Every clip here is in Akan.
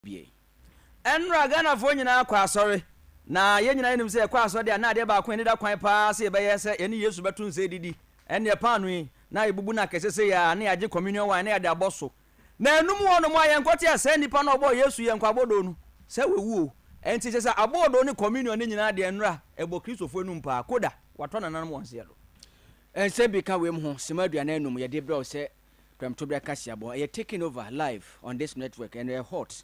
bie enra Ghana fo nyina kwa asori na ye nyina enim se kwa asori de na de ba kwan da kwan pa se be ye se ye ni Yesu betu nse didi ene panu yi na ibubu na kesese ya na age communion wine na ya de aboso na enum wono mo ayenkote ase nipa na obo Yesu ye nkwa bodo nu se wewu enti se abodo ni communion ni nyina de enra ebo Kristofo enum pa koda wato na nanam wonse do ense bi ka wem ho semaduane enum ye de bro se Premtobra Kasiabo ye taking over live on this network and we're hot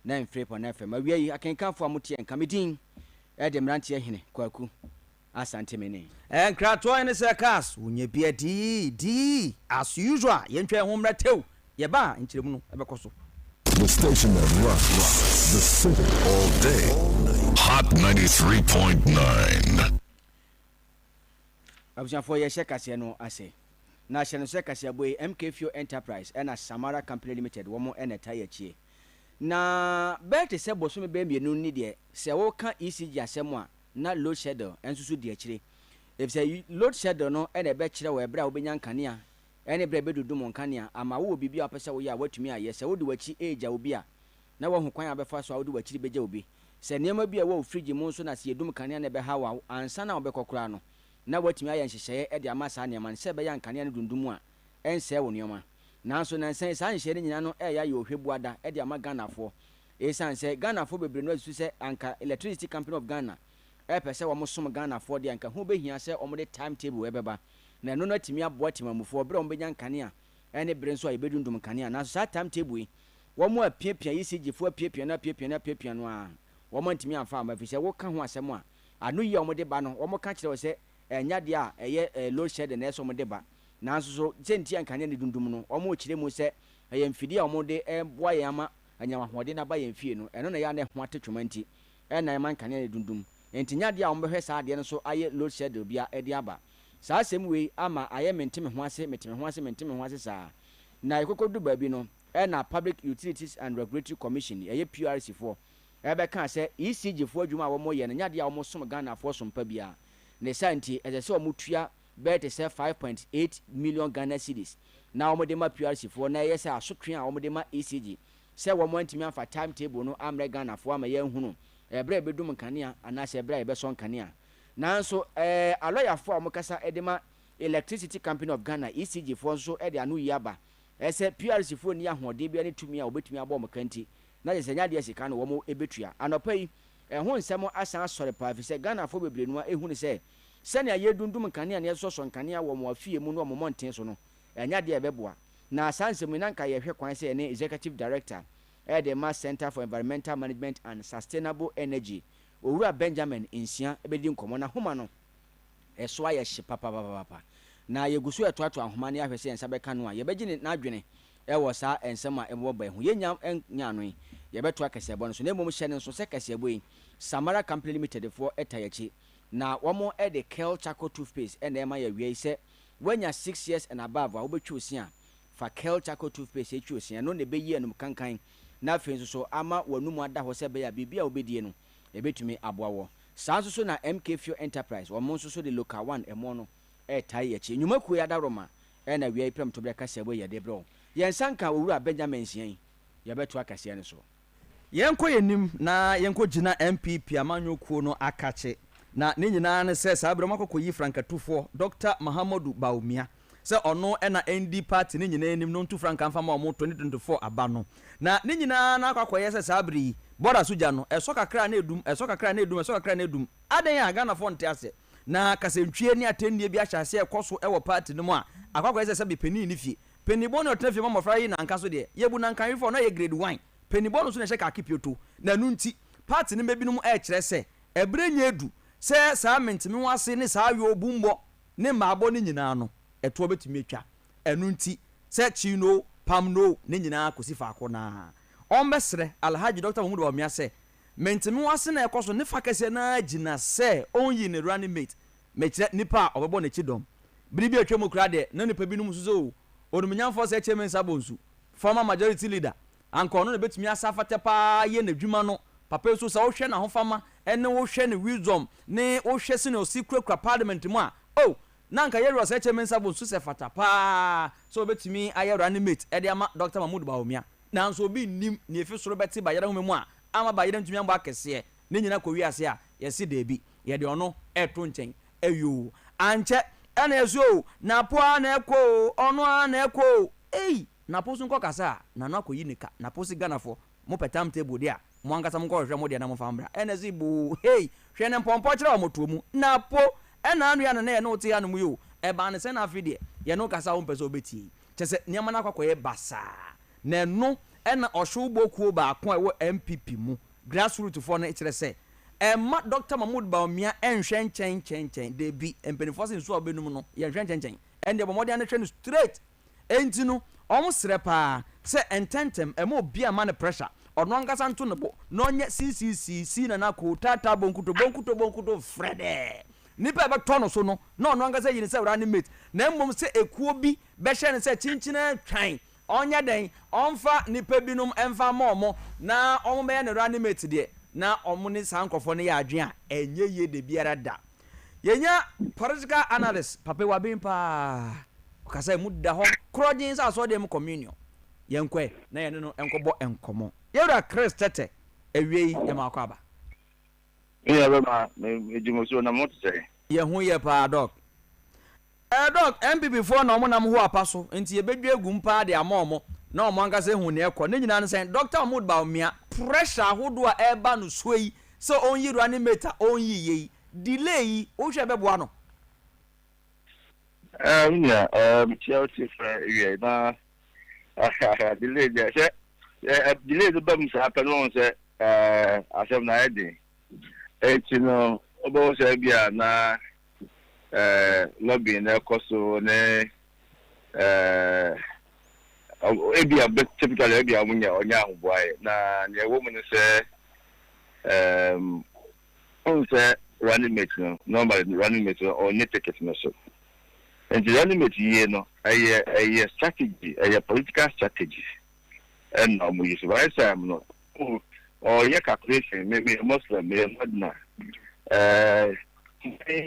9.3 FM awia yi akenkanfo amutie nkamedin de mrantie hene kwaku asante mene enkrato ene se cars unye bia di as usual ye ntwe ho mratew ye ba nchiremu no ebekoso the station that rocks the city all day hot 93.9 abusafo ye shekase no ase na hye no shekase boy MK Fuel Enterprise and Samara Company Limited womo eneta ye chie na bete se boso me be mienu ni de se wo ka ECG asemo a na load schedule ensusu de akire if say load schedule no ene be kire wo ebra wo benya nkane a ene bra be dudu mo nkane a ama wo bibia opese wo ya watumi aye se wo de wachi age a obi a na wo ho kwan abefa so a wo de wachi beja obi se niam bia wo fridge mo so na se edum nkane na be hawa ansa na wo be kokora no na watumi aye nhyehyeye e de amasa ne man se be ya nkane no dundum a ense wo nioma nanso nansan san hye nyina no ya ye ohwebuada e de ama Ghanafo esan se Ghanafo bebre no asu se anka Electricity Company of Ghana pese wo mosom Ghanafo de anka ho behia se o mo de timetable ebeba na no no atimi aboa timamufo bre o benya nkane a ene bre nso a yebedundum nkane a nanso sa timetable yi wo mo apiapia ECG fo apiapia no a wo mo ntimi amfa ama fi se wo ka ho asem a anu yi o mo de ba no wo mo ka kire wo se enya de a eye load shed na eso mo de ba nanso so senti ankane ne dundum no omo kire mu se ayamfidi a omo de boa yama anyama hode na ba yamfie no eno na ya na ho atetwuma nti na man kane ne dundum enti nya de a omo behwe saa de no so aye load schedule bia e de aba saa sem we ama aye mentime ho ase saa na ikokodu ba bi no na Public Utilities and Regulatory Commission aye PRC fo ebe kan se ECG fo adwuma a omo ye no nya de a omo som Ghana fo sompa bia ne santi ese se omo tua bet say 5.8 million Ghana cedis na omo de ma PRC fo na yes asotwe a omo de ma ECG say wo mo antimi afa timetable no amre Ghana fo ama ye hunu ebre bedum kanea ana se ebre ebe so kanea nanso aloya fo omo kasa edema Electricity Company of Ghana ECG fo so e de anu yaba ese PRC fo ni ahode bia ne tumi a obetumi abo mo kanti na je senya de sika no wo mo ebetua anopa yi ho nsemo asan asore pa fi se Ghana fo bebre no ehunu se sani aye dundum nkane ne so nkane wo mo afie mu no mo monten so no enya de ebeboa na sansemu na nka ye hwe kwan se ne executive director the Mass Center for Environmental Management and Sustainable Energy owura Benjamin Insia ebedi nkomo na homa no eso aye hye papa na yegusu etoato ahoma ne ahwe se ensa beka no a yebegi ne na adwene wo saa ensem a ebo ba hu yenya nya no yebeto akase bo no so na emom hye ne so se kase bo yi Samara Company Limited for etayachi na womo the Kel Charcoal toothpaste and ema ya wie se wanya 6 years and above a wobetwe osia fa Kel Charcoal toothpaste etwe osia no ne beyi anum kankan na afenso so ama wanum ada ho se be ya bibia obedie no ebetumi aboawo saa so na MK Fuel Enterprise womo so the local one emo no tai yachi nyumaku ya daroma na wie Premtobra Kasiabo ya debro yensanka owura Benjamin Sian yebeto akase ne so yenko yenim na yenko gina MPP amanyokuo no akache na ne nyina ne se saa broma kokoyi frankatufo Dr. Mahamudu Baumia se ono na ND party ne nyina enim no ntu franka mfa ma omo 2024 aba no na ne nyina na akwakoye se saa bri boda soja no eso kakra na edum aden ya Ghana fo nte ase na kasentwie ne atendie bi ahyase ekoso ewo party no mu a akwakoye se be peni ni fie peni bono otafie mamofra yi na anka so de yebu na nkan fo no ye grade 1 peni bono so na hye ka kipioto na nu nti party ne mebinom kire se ebrenya edu se saa mentimi wase ne saa yo bumbo ne maabo ne nyina no eto betumi atwa enu nti se chino pamno ne nyina kosi faako na ombesre Alhaji Dr. Mahamudu Baumia se mentimi wase na ekoso ne fakase na gina se onyi ne running mate mekire nipa obebo ne chidom biribi atwam kura de na nipa binum suzo onumnyamfo se chairman sabonsu former majority leader anko no betumi asafate pa ye na dwuma no papa so sa wo hwe na ho fama ene wo hwe ne wisdom ne wo hwe se no secret parliament mu a na nka yero se chairman sabonsu se fata pa so betumi ayero animate e de ama Dr. Mahamudu Baumia nanso obi nim ne efi soro bɛte ba yɛda ho mu a ama ba yɛda ntumi ambɔ akɛseɛ ne nyina kɔ wiase a yɛsi deebi yɛde ɔno ɛto nkyɛn ayo ankyɛ ɛna ɛso napo a na ɛkɔ ɔno a na ɛkɔ ei napo so nkɔ kasa na no akɔyi nika napo si ganafo mo petam table dia mo ankasa mo nkɔ hwɛ mo de na mo fambra ɛna zi bu hey hwɛ ne mpɔmpɔ kyerɛ mo to mu napo ɛna anu ya na yɛ no te ya no mu yo ɛba ne sɛ na afi de yɛ no kasa wo mpɛsɛ obɛtie kyɛ sɛ nneɛma na akɔkɔ yɛ basa na no ɛna ɔhwe bokuo baako a ɛwɔ MPP mu grassroots for no kyerɛ sɛ ɛma Dr. Mahmoud Bawumia ɛnhwɛ nkyɛn de bi mpanimfoɔ sɛ nso a ɔbɛnum no yɛhwɛ nkyɛn ɛnde bɔmɔde ano hwɛ no straight ɛnti no ɔmo srɛ paa sɛ ɛntɛntɛm ɛma obi ama ne pressure ɔno ankasa nto ne bo na ɔnyɛ CCC na nako tata bonkuto frɛdɛ nipa ɛbɛtɔ no so no na ɔno ankasa yi ne sɛ running mate na mmom sɛ ekuo bi bɛhyɛ ne sɛ kyinkyina twan ɔnyɛ den ɔmfa nipa binom ɛmfa ma ɔmo na ɔmo bɛyɛ ne running mate deɛ na ɔmo ne saa nkɔfɔ no yɛ adwen a ɛnyɛ yie de biara da yɛnya political analyst papa wabin paa ɔkasa mu da hɔ krɔgyen sɛ asɔ dem communion yɛnkɔ na yɛne no ɛnkɔbɔ ɛnkɔmɔ yɛwura Chris Tete awie yɛma akɔ aba bɛma edwumosuo na mote sɛ yɛho yɛ paa dɔk dɔk MPP foɔ na ɔmo nam ho apa so nti yɛbɛdwa egu mpa de ama ɔmo na ɔmo ankasa hu ne ɛkɔ ne nyinaa no sɛ Dr. Mahmoud Bawumia pressure ahodoɔ a ɛba no so yi sɛ ɔnyi running mate a ɔnyi yɛ yi delay yi wohwɛ bɛboa no nya tia oti fra wie na delay de sɛ delay do bam sa pa no sɛ asɛm na ɛde eti no obo sɛ bia na lobby na ɛkɔ ne ebia bet typically ebia munya onya ahoboae na ne wo mu ne sɛ on sɛ running mate no normally running mate no only ticket no so and the running mate ye no a strategy a political strategy and no mu use right time no or your calculation maybe a Muslim me madna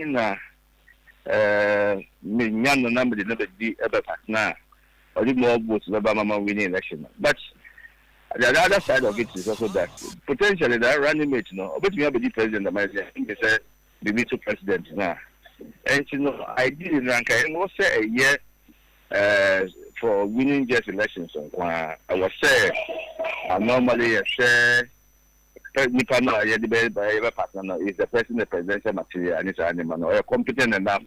na me nyano number the number di ebe partner or the more votes the mama winning election but the other side of it is also that potentially that running mate no but me have the president the say the vice president now and you know I did rank and was say a year for winning just elections I was say I normally say nipa no a yɛde bɛyɛ partner is the person the presidential material and it's animal or competent enough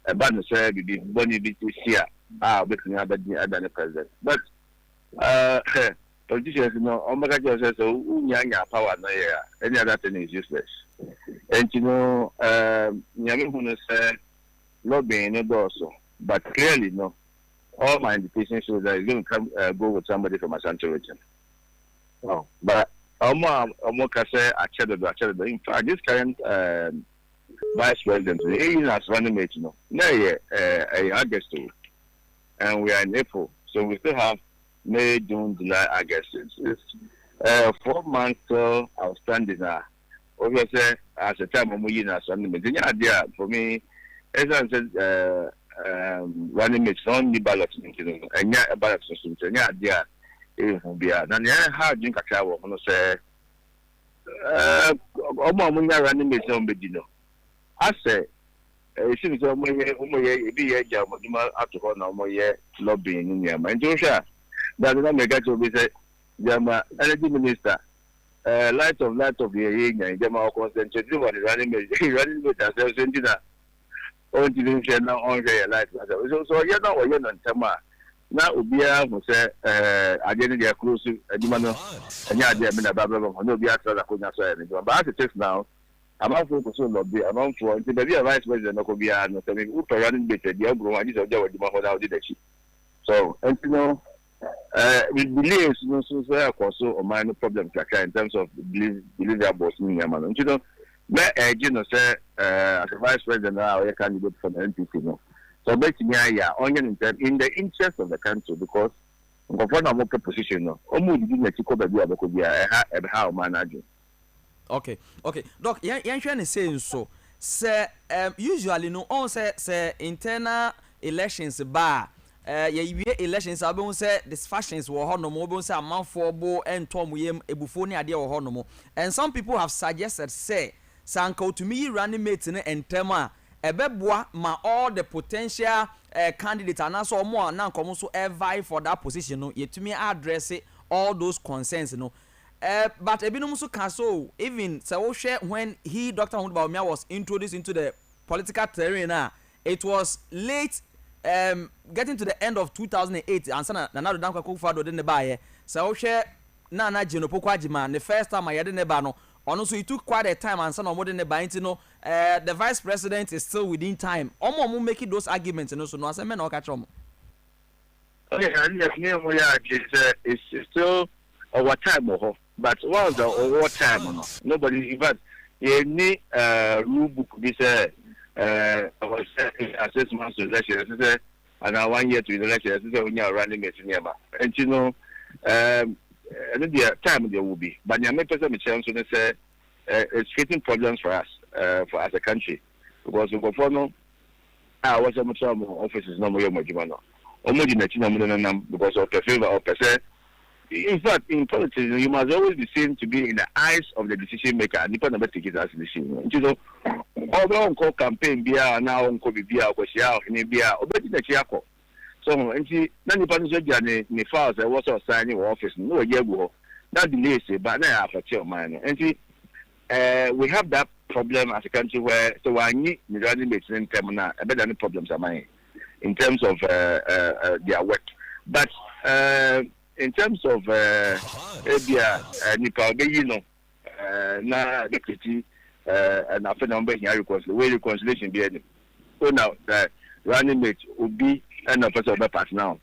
ɛba no sɛ bibi bɔne bi to see a obɛtumi abɛdi adane president but politicians no ɔmbɛka kyerɛ sɛ sɛ wonya power no yɛ a any other thing is useless and you know nyame hu no sɛ lobbying no dɔɔso but clearly no all my indications show that he's going to come go with somebody from Ashanti region but Omo kase achedo. In fact, this current vice president, he is running mate, no. August, and we are in April, so we still have May, June, July, August. It's 4 months outstanding now. Obviously, as a time we are running mate. The idea for me, as I said, running mates only ballot, and yeah, a ballot system. The idea. Bia na ya ha dwin kakra wo no se omo amunya running mate on bedi no ase esi so omo ye ebi ye ja mo duma ato na omo ye lobbying ni ya ma nti hwa da na mega to be say jama energy minister light of ye nya jama concentrate on the running mate as so ndina on ti nche na on ye light so ye na wo ye no ntama na obia ho se ade ne dey close aduma no anya ade me na bababa no obia tra ko nya so ya me but as it is now I'm not focused on lobby I'm on for the baby vice president no ko bia no se me u to running bit dey agro adi so dey aduma ho na odi dachi so and you know we believe no so so no problem in terms of believable me man you know me you know say as a vice president now you candidate for the NPP no. So basically, in the interest of the country, because more position, no, how manage. Okay. Doc, yan saying so. Say usually no on say internal elections bar yɛwie elections a wobɛhu sɛ disfactions wɔ hɔ nom wobɛhu sɛ amanfoɔ bo ɛntɔ mo yam ebufuo ne adeɛ wɔ hɔ nom and some people have suggested sɛ sanka otumi yi running mate ne ntɛm a ɛbɛboa ma all the potential candidates anaasɛ ɔmo a na nkɔmo so vie for that position no yɛtumi address all those concerns no but ebinom nso ka so even sɛ wohwɛ when Dr. Mahmoud Bawumia was introduced into the political terrain it was late getting to the end of 2008 ansa na Nana Dankwa Akufo-Addo de ne baayɛ sɛ wohwɛ Nana Jane Opoku Agyeman the first time a yɛde ne ba no ɔno so it took quite a time ansa na ɔmo de ne ba nti no the vice president is still within time ɔmo making those arguments no so no asɛm na ɔka kyerɛ ɔmo. Okay, and it's still our time, but one of the over time, nobody, in fact, any rule book, this our assessment to election, and our 1 year to election, when you are running it in Yama. And you know, the time there will be, but Yama person chance to say it's creating problems for us, for as a country, because we go for no, I was a much offices no more Mojimano. Because of the favor of person. In fact, in politics, you must always be seen to be in the eyes of the decision maker. And depend on the take it as decision. You know, although on campaign beer now on COVID beer or share in beer or better the chiako. So, and see, none of the journey in the files I was signing office no year ago. That delays it, but now after your mind. And see, we have that problem as a country where so I need the running mates in terminal better than the problems are mine. In terms of their work, but in terms of Nipa, na deputy and after number here reconciliation be any. So now the running mate will be an officer of the past now,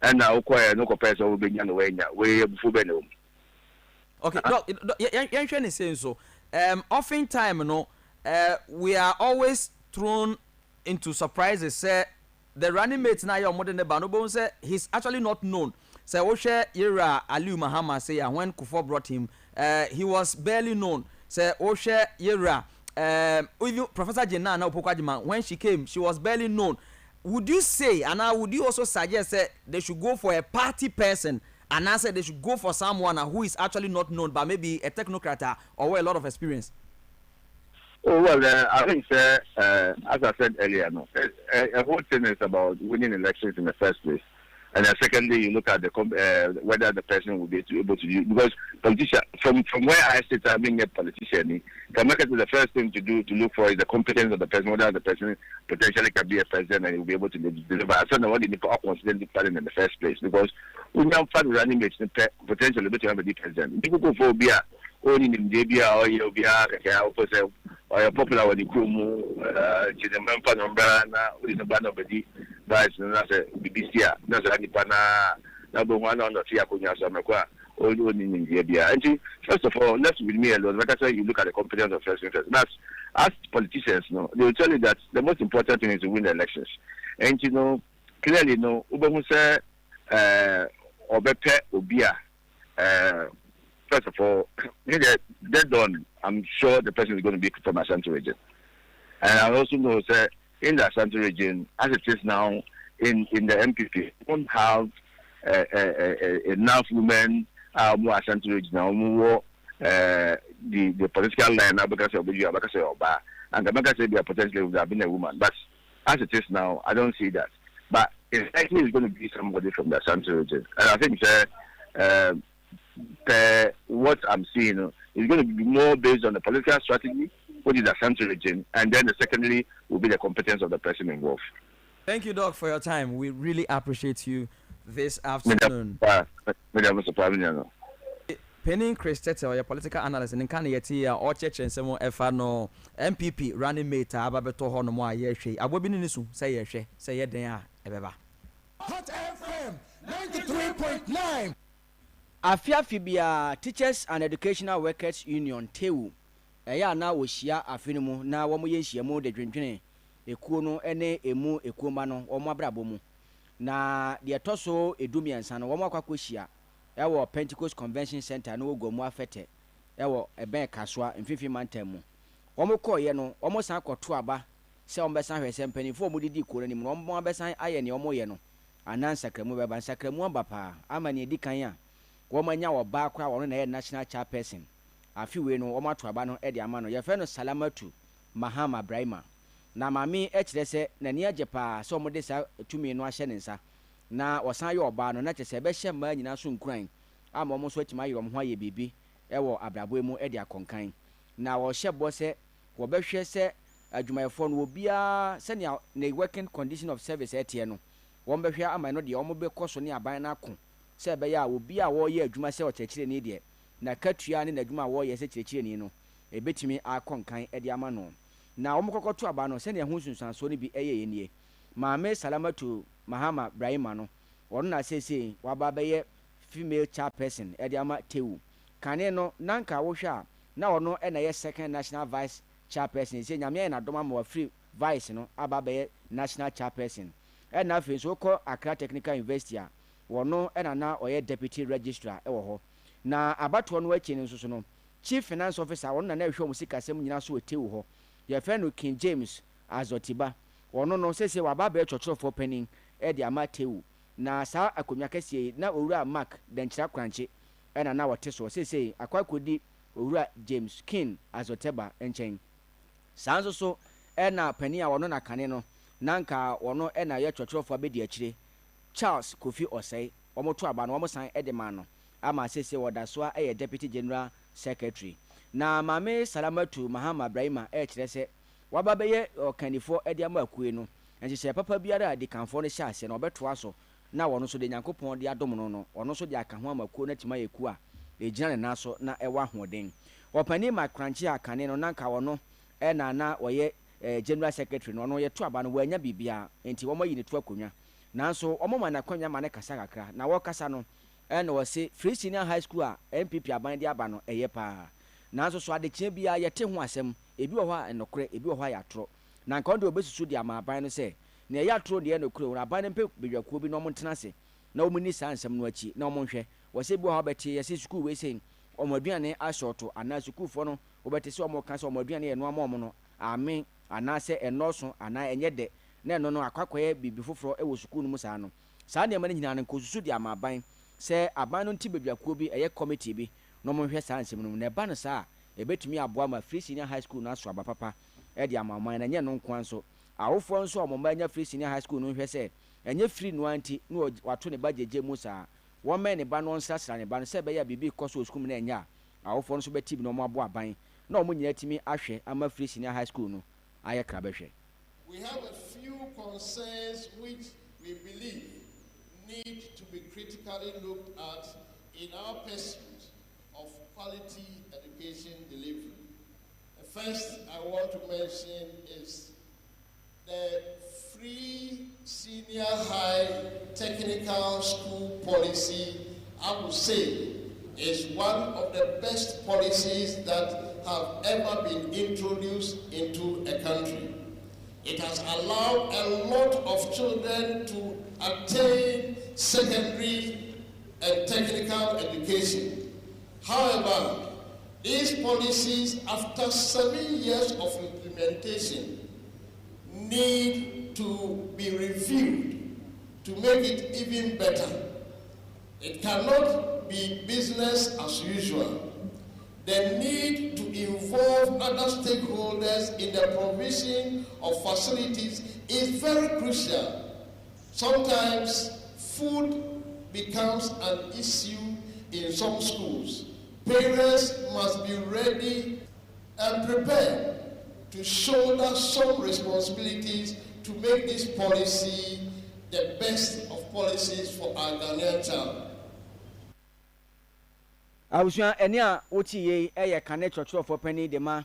and now acquire no comparison will be on the way before Benno. Okay, young Shen is saying so. Often time, we are always thrown into surprises. Say. The running mate now your modern Banobo say he's actually not known. Say Oshe Ira Aliu Mahama say when Kufuor brought him, he was barely known. Say Oshe Ira Professor Jena now Opoku Agyeman when she came, she was barely known. Would you say and would you also suggest that they should go for a party person and I said they should go for someone who is actually not known but maybe a technocrat or with a lot of experience? Oh, well, I think, as I said earlier, no, a whole thing is about winning elections in the first place. And then secondly, you look at the whether the person will be able to do, because politician, from where I sit, I'm being a politician, the first thing to do to look for is the competence of the person, whether the person potentially can be a president and he will be able to deliver. I don't know what the people are considering the president in the first place, because we now find running mates potentially to have a president. People go for beer, only in Debia or Yobia, or popular with the Kumu, Chidampa Nombrana, with the band of the vice, and that's a BBC, that's a Nipana, number one on the Tiakunya Samakwa, all in Debia. And first of all, let's with me alone. Like I said, you look at the competence of first interest. That's as politicians, no, they will tell you that the most important thing is to win the elections. And you know, clearly, no, Ubamuse, Obepe, Obia, first of all, dead on. I'm sure the person is going to be from Ashanti region. And I also know that in the Ashanti region, as it is now in the MPP, we don't have enough women more Ashanti region now, more the political line now because of Oba, and the because they are potentially would have been a woman. But as it is now, I don't see that. But it's likely it's going to be somebody from the Ashanti region. And I think what I'm seeing is going to be more based on the political strategy, which is the Ashanti region, and then the secondly will be the competence of the person involved. Thank you, Doc, for your time. We really appreciate you this afternoon. Penny Chris Tete, your political analyst, and can yet here or church and some FNO MPP running mate, Ababeto Honomoa, Yeshe. I will be in this soon. Say Yeshe, say it there, Ebeba. Hot FM 93.9. Afiafibia Teachers and Educational Workers Union TEU. Eya na wohia afinimu na womo yehia mu de dwendwene ekuo no ene emu ekuoma no womo abrabo mu. Na de toso edumiansa no womo akwakohia ewo Pentecost Convention Center no ogomu afete ewo eben kaswa mfifi mantam mu. Womo koye no womo san koto aba se womo besan hwese mpanifo mu didi kuo no nim no womo besan aye ne womo ye no anan sakramu beba sakramu aba pa ama ne edi kan a wo manya wo ba kra wo na national chairperson afi we no wo mato aba no e de ama no ye fe no Salamatu Mahama Brahima na mami e kire se na ne agye pa so mo de sa tumi no ahye ne nsa na wosan ye oba no na kyese be hye ma nyina so nkuran ama mo so atima ye mo ho aye bibi e wo abrabo mu e de akonkan na wo hye bo se wo be hwe se adwumayefo no obia se ne working condition of service etie no wo be hwe ama no de wo be koso ne aban na ko se be ya obia wo ye adwuma se o kyekire ne de na katua ne adwuma wo ye se kyekire ne no ebetimi akonkan e de ama no na wo mkokoto aba no se ne ho sunsanso ne bi eye nie maame Salamatu Mahama Brahima no wono na sese waba beye female chairperson e de ama tewu kane no nanka wo hwa na wono e na ye second national vice chairperson se nyame na doma ma free vice no aba beye national chairperson e na fe so ko Accra Technical University a wono e na oye deputy registrar e wo ho na abato no achi ne so no chief finance officer wono na hwe musika sem nyina so tewu ho ye fe no King James Azotiba wono no sese waba be chochofo penin e de ama tewu na saa akomya kese na owura Mark denchira kranche e na wote so sese akwakodi owura James King Azoteba enchen sanzo so e na pani a wono na kane no nanka wono e na ye chochofo abedi akire Charles Kofi Osei omoto aba no omosan e de ma no ama sese woda so a ye deputy general secretary na mame Salamatu Mahama Brahima e kire se waba beye okanifo e de ama akue no enche se papa biara de kanfo no hya ase na obeto aso na wono so de Nyankopon de adom no no ono so de aka ho amakuo na tima yeku a ejina ne naso na ewa hoden opani makranche akane no nanka wono e na oye general secretary no no ye to aba no wanya bibia enti wo moyi ne to akonwa nanso omo ma na kwanya ma ne kasa kakra na wo kasa no e na wo se Free Senior High School a MPP aban de aba no eye pa nanso so adekye bia ye te ho asem ebi wo ha enokre ebi wo ha ya tro na nka ndo obesusu de ama aban no se na ya tro de enokre wo aban mpe bedwakuo bi no mo ntena se na omo ni sansem no achi na omo hwe wo se bi wo ha beti ye se school we se omo aduane ashoto ana school fo no wo beti se omo kan se omo aduane ye no omo no amen ana se enoso ana enye de na eno no akwakoye bibi foforo e wo school no musa no saa ne ma ne nyina no nkosusu de ama aban se aban no nti bedwakuo bi eye committee bi no mo hwe sansem no na ba no saa ebetumi aboa ma Free Senior High School na so abapapa e de amaman na nye no nkwan so awofo nso omoma nya Free Senior High School no hwe se enye free no anti no wato ne bajeje musa wo me ne ba no nsasra ne ba no se be ya bibi koso school na enya awofo nso beti bi no mo aboa ban na omo nyina timi ahwe ama Free Senior High School no aye kra behwe. We have a few concerns which we believe need to be critically looked at in our pursuit of quality education delivery. The first I want to mention is the Free Senior High Technical School policy. I would say is one of the best policies that have ever been introduced into a country. It has allowed a lot of children to attain secondary and technical education. However, these policies, after 7 years of implementation, need to be reviewed to make it even better. It cannot be business as usual. The need to involve other stakeholders in the provision of facilities is very crucial. Sometimes food becomes an issue in some schools. Parents must be ready and prepared to shoulder some responsibilities to make this policy the best of policies for our Ghanaian child. Awusua eni a oti ye eye kane church for penny de ma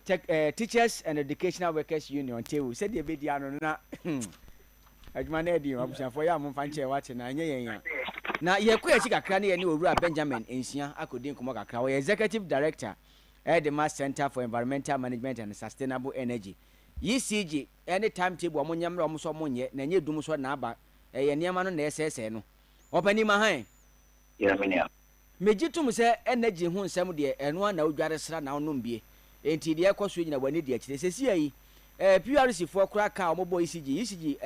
Teachers and Educational Workers Union tewu said the video no na adwuma na edi awusua for ya mo fanche wache na anye yen na ye ko ye kakra na ye ni owura Benjamin Ensia akodi nkomo kakra we Executive Director Edema Center for Environmental Management and Sustainable Energy ECG any timetable omo nyamra omo so monye na nye dum so na aba ye niam no na esese no opani ma han ya menia mejitum se energy hu nsem de eno na odware sra na onom bie enti de ekoso nyina wani de akire sesi ayi PRC fo kura ka omo boy ECG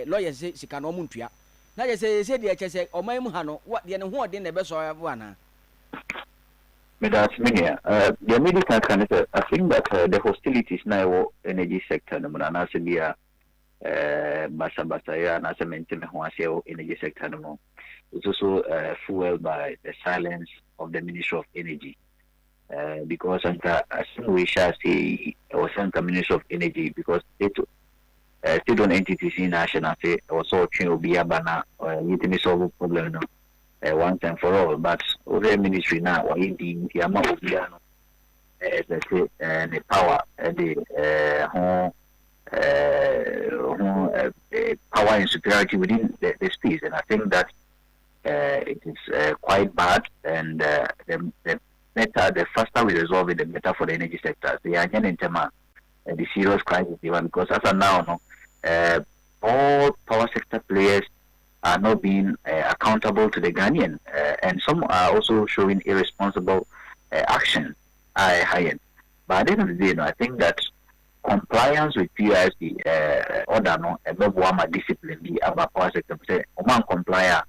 lawyers sika no omo ntua na je say de che say o man mu ha no what de ne ho de na be so ana That's many. The medical can I think that the hostilities now energy sector no na se bia basa ya na se maintain ho ase energy sector no. It's also fueled by the silence of the Ministry of Energy. Because as we shall say or Santa Ministry of Energy because it state-owned entities in national say also will be a banner need to solve problem no. Once and for all, but over ministry now, or in the amount of the power, the power and superiority within the space, and I think that it is quite bad. And the better, the faster we resolve it, the better for the energy sector. They are getting into the serious crisis because as of now, all power sector players are not being accountable to the Ghanaian, and some are also showing irresponsible action. But at the end of the day, I think that compliance with PISD order no ebebuama discipline be about power sector. Say, oman comply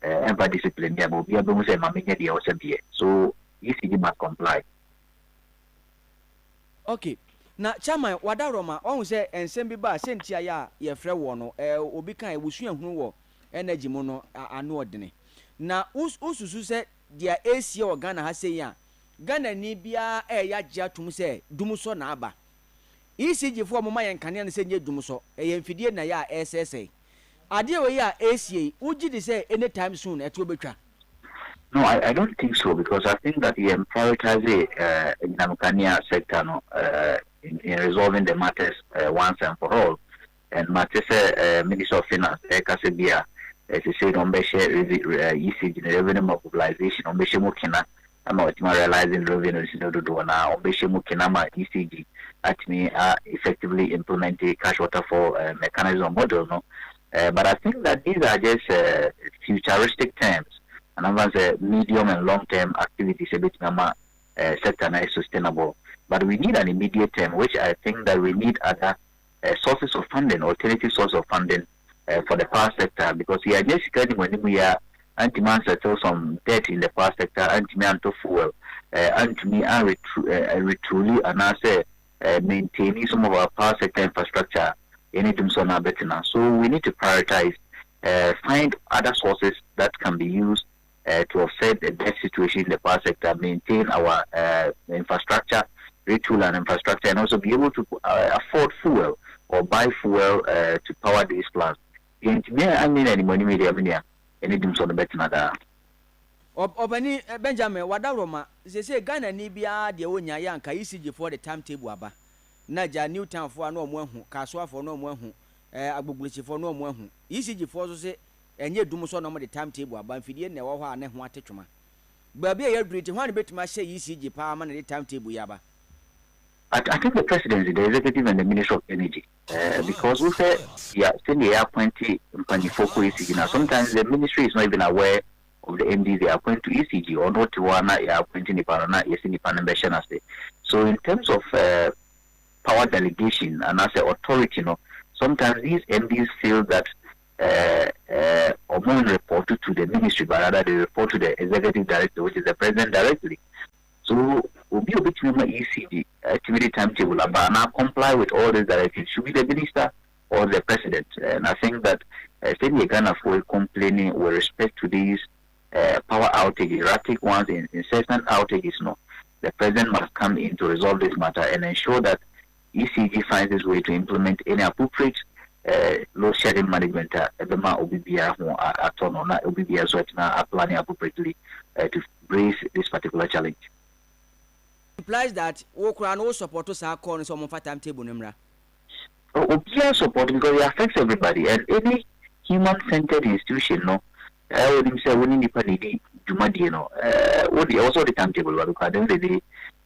ever discipline be about be able to say mamenya the OCBA. So ECG must comply. Okay. Na chairman wadaroma on say ensem bi ba sentia ya ye frɛ wo no obi kan ewusu ehunu wo energy mu no anu odene na ususu se dia asia o Ghana ha sei ya Ghana ni bia ya gya tum se dumuso na aba ECG fo mo ma yen kane ne se nye dumuso ye mfidie na ya SSA ade we ya asia ugi di se anytime soon eto betwa. No, I don't think so because I think that he prioritize in the Namukania sector in resolving the matters once and for all. And matters Minister of Finance, Kasibia, as you said, on Beshe ECG revenue mobilization, on Beshe Mukina, I'm not realizing revenue in order to do now, on Beshe Mukinama ECG, at me effectively implement a cash waterfall mechanism model. No? But I think that these are just futuristic terms. And I'm say medium and long term activities a bit sector is sustainable. But we need an immediate term, which I think that we need other sources of funding, alternative source of funding for the power sector, because we are just getting when we are anti-man settle some debt in the power sector, anti-man to fuel, anti-me and retruly and I say maintaining some of our power sector infrastructure in it so we need to prioritize, find other sources that can be used to offset the debt situation in the power sector, maintain our infrastructure, retool and infrastructure, and also be able to afford fuel or buy fuel to power these plants. I mean, any money media, anything so the better. Obani Benjamin Wadaroma, they say Ghana ni bia de onya ya nka ECG for the timetable aba. Na ja Newtown for no mo hu, Kaswa for no mo hu, Agbugbulichi for no mo hu. ECG for so say enye dum so no mo the timetable aba mfidie na wo ho ane ho atetwoma. Ba bia ya briti ho ne betima share ECG pa ama na the timetable yaba. I think the presidency, the executive and the Ministry of Energy, because we say, yeah, since they appoint ECG now, sometimes the ministry is not even aware of the MD they appoint to ECG or not to one appointing the Parana, yes, in the Panambashan. So in terms of power delegation and as an authority, sometimes these MDs feel that or not reported to the ministry, but rather they report to the executive director, which is the president directly. So will be a bit more ECG activity timetable, but now comply with all the directives. Should be the minister or the president. And I think that State Ghana for complaining with respect to these power outages, erratic ones, incessant outages. The president must come in to resolve this matter and ensure that ECG finds its way to implement any appropriate load shedding management. Ebema OBBA at OBBA so are planning appropriately to brace this particular challenge. Implies that Okra no support to sa call some of timetable number. OBBA support because it affects everybody and any human-centered institution. I would say we need to also the timetable because then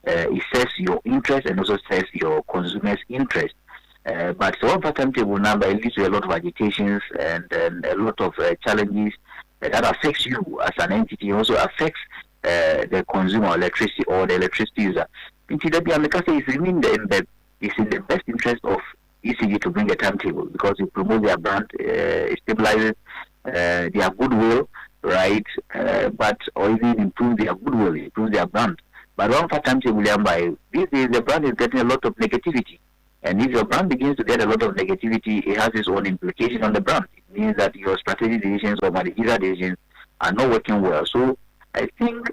it says your interest and also says your consumers' interest. But so one timetable number leads to a lot of agitations and a lot of challenges that affects you as an entity. Also affects the consumer electricity or the electricity user. It's in the best interest of ECG to bring a timetable because it promotes their brand, it stabilizes their goodwill, right? But or even improve their goodwill, improve their brand. But one for timetable, these days the brand is getting a lot of negativity. And if your brand begins to get a lot of negativity, it has its own implication on the brand. It means that your strategic decisions or managerial decisions are not working well. So I think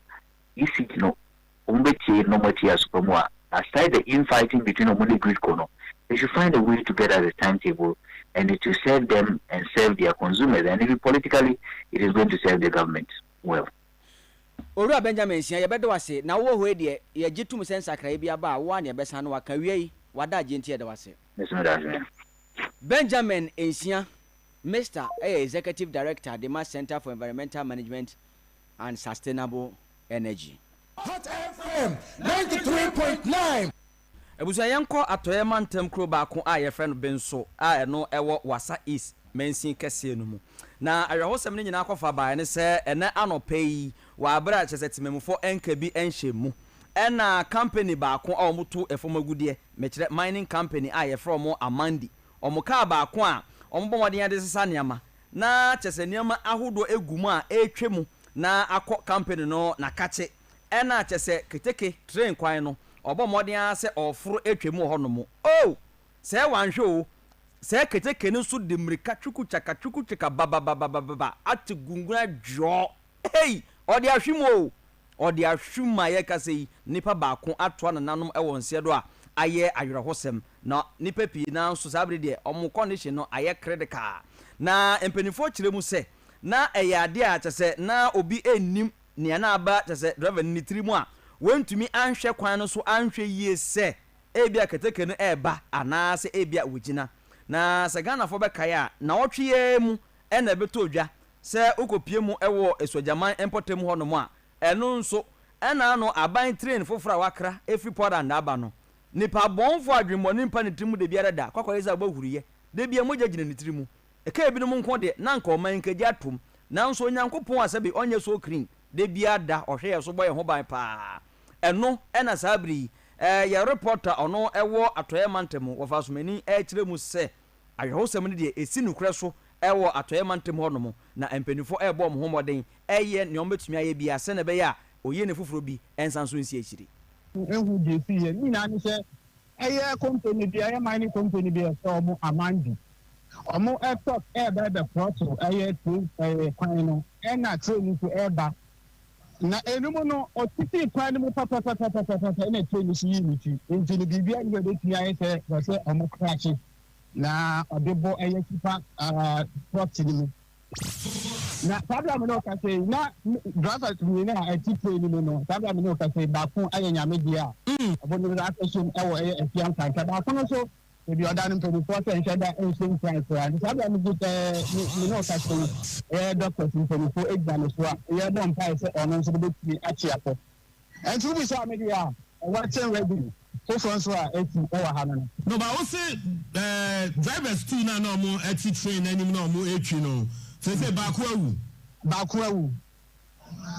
aside the infighting between Omoni Grid Kono, they should find a way to get at the timetable and to serve them and serve their consumers. And if politically, it is going to serve the government well. Ora Benjamin Sia, you better was it. Now, what way, dear, you get 2 cents a crabia bar, 1 year best hand work away, what that gentle was it. Benjamin Sia, Mr. Executive Director, the Mass Center for Environmental Management and Sustainable Energy. Hot FM 93.9. Ebusa yanko atoye mantem kro ba ko a ye friend benso a eno ewo wasa east mensin kese no mu na awehosem ne nyina akofa ba ne se ene anopai wa abra chesetimemfo enka bi enhyemu ena company ba ko a omutu efomagudie mekire mining company a ye from Amandi omuka ba ko a ombo modin ade sesa niama na chese niama ahodo egumu a etwemu na akọ company no na kache ena chese keteke train kwan no obo modin ase ofuro etwemu ho no mu oh se wanhwe o se keteke no so de mrika twuku chaka baba ati gunguna jo hey odi ahwemu o odi ahwuma ye kase nipa ba ko atoa nanom ewo nse do a aye awerehosem na nipa pi na so sabre de omo condition no aye critical na empenifo kiremu se na eyade a chese na obi ennim ne na aba chese driver ni tirimu a wentumi anhwe kwan no so anhwe yie se ebia keteke no eba ana se ebia wugina na se Ghana fo bekaya na otwe mu ena beto odwa se ukopie mu ewo esojaman empotem ho no mu a eno nso ena no aban train fofora wakra Freeport and aba no nipa bonfo adwemmoni mpa ne trimu de biara da kwakwaleza agbahuriye de bia mogya gina ne trimu eka ebi no mu nko de na nka oman nkaji atom na nso onyankopon asabe onye so clean de bia da ohwe so boye ho ban pa eno ena sabri ya reporter ono ewo atoye mantemu wofasomani kire mu se ayehosem ne de esi nukre so ewo atoye mantemu hono na empenifo ebo mo homoden eye ne ombetumi aye bia se ne be ya oye ne fufuro bi ensanso nsi akiri ehu de si ye ni na ni se eye company bi eye mining company bi e so mo Amandi omo airport be be proto eye tu kwan no e na train to eba na enumu no otiti kwan mu papa na train si yimiti enti ni bibia ni be tia ese se omo crash na odebo eye tipa proto ni mu na problem no ka say na driver ni na ati train ni no problem no ka say ba kun ayenya media obonu na attention ewo eye afian kan ka ba kun so ebi odan mpedi for say sheda ancient price and problem go ni no ka say doctor mpedi for exam so e don pa say ono so be ti achi apo and to be so media watching ready so so eti ewa ha no ba wo say drivers too na no mo eti train anim no mo etwi no say baku awu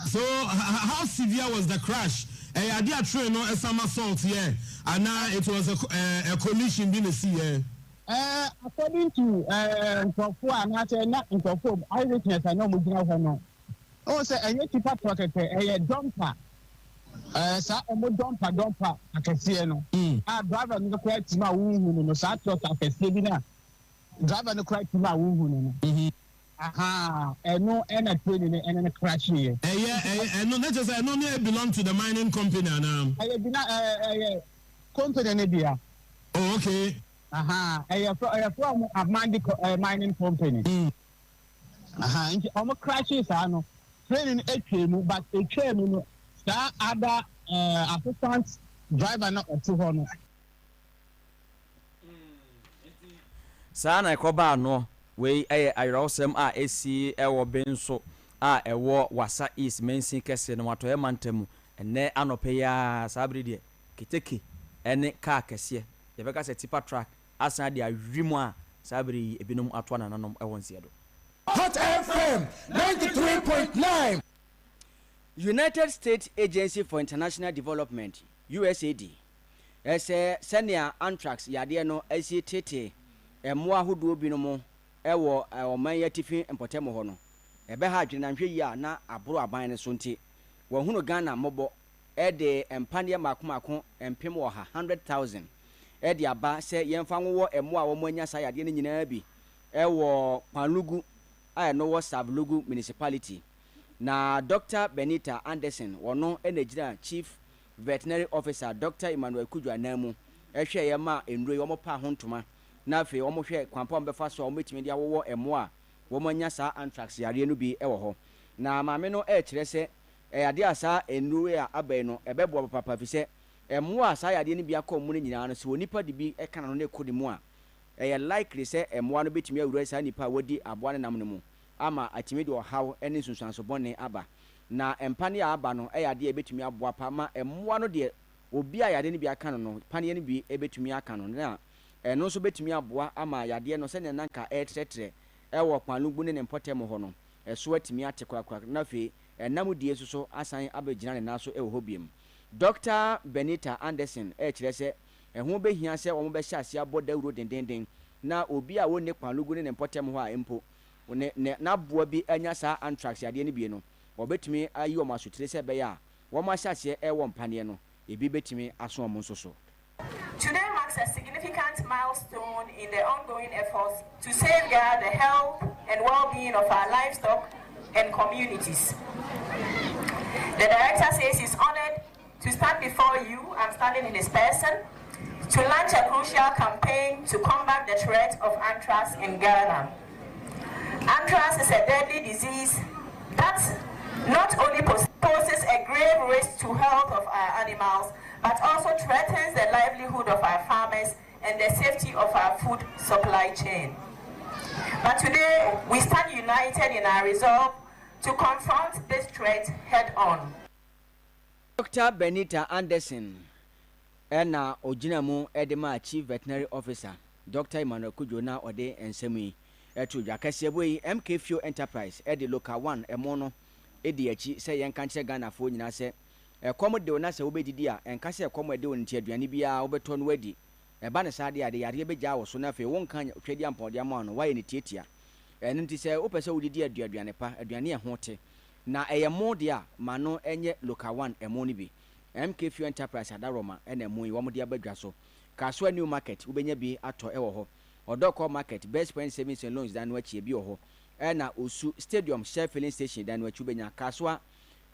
so how severe was the crash idea train no esama salt here and now it was a collision bin see here according to nkofo anate na nkofo eyewitness na mo gina ho no o say enye tipa protect dumper sa omo dumper akese no driver no kwa tima wuhu no sa truck akese bi na driver no kwa tima wuhu no aha eno ena train ni ena crash here eno not just eno no belong to the mining company now company ne dia oh okay aha from Amandi mining company aha nti omo crash sa no train ni etwemu but etwemu no sa other assistant driver na otu ho no sana ekoba no we ayerosem a esi ewo benso a ewo wasa east mensin kese no watoye mantemu ene anope ya sabre de keteke ene car kese ye beka se tipa truck asan de awrimu a sabre ebinom atwa nanom ewo nsie do Hot FM 93.9 United States Agency for International Development USAID ese senior anthrax yade no esi tete emo ahodo bi no mo ewo oman yatifi empotemo ho no ebe ha adwene na nhwe yi a na aboro aban ne so nti wo hunu Ghana mobo de empane makomako empem wo ha 100,000 de aba se yemfa nwo emo a wo manya sa yade ne nyinaa bi wo Palugu a no wo Savlugu municipality na Dr. Benita Anderson wono enegina chief veterinary officer Dr. Emmanuel Kudu Anamu ehwe ye ma enuro yo mo pa hontoma na afi wo mo hwe kwampa mbefa so wo metimi dia wo emo a wo manya sa anthrax yare no bi wo ho na maame no kire se ade asa enuro a abai no ebebo papa fi se emo asa yade no bi akomu no nyina no se onipa de bi kana no ne kodi mu a likely se emo no betimi awura sa nipa wodi aboa ne nam no mu ama atimi de ohaw ene sunsuanso bone aba na empane a aba no ade ebetumi aboa pa ma emo no de obi a yade no bi aka no pane no bi ebetumi aka no na eno so betumi aboa ama yade no se ne nanka tretre ewo Palugu ne Mpotem ho no eso atimi atekwakwa na fe enam die so asan abegina ne naso ewo hobiem Dr. Benita Anderson kire se eho behia se wo be hya ase aboda uro dendenden na obi a wonne Palugu ne Mpotem ho a empo na boa bi anya sa anthrax yade ne bi no obetumi ayi o masotire se be ya wo ma hya ase ewo mpane no ebi betumi aso mo nso so. Today marks a significant milestone in the ongoing efforts to safeguard the health and well-being of our livestock and communities. The director says he's honored to stand before you, I'm standing in his person, to launch a crucial campaign to combat the threat of anthrax in Ghana. Anthrax is a deadly disease that not only poses a grave risk to health of our animals, but also threatens the livelihood of our farmers and the safety of our food supply chain. But today, we stand united in our resolve to confront this threat head-on. Dr. Benita Anderson ena ojinamu edema chief veterinary officer Dr. Emmanuel Kudu na ode ensemi etu jakase boyi MK Fuel Enterprise edi local 1 emono edi achi se yenka nche Ghana fo nyina se ekomo de ona se obedidi a enka se ekomo de wonti aduane bia obeto no wadi eba ne sade ade yare beja wo so na fe wonka twedi ampode ama no waye ne tietia enti se opese wodidi aduane pa aduane e hote na eyemo de a mano enye local 1 emo ni bi MK Fuel Enterprise adaroma ena emu yi wo de abadwa so Kaswa New Market ubenya bi ato ewo ho Odoko Market Best Point Savings and Loans dan wachi ebi ho ena Osu Stadium Shell Filling Station dan wachi ubenya Kaswa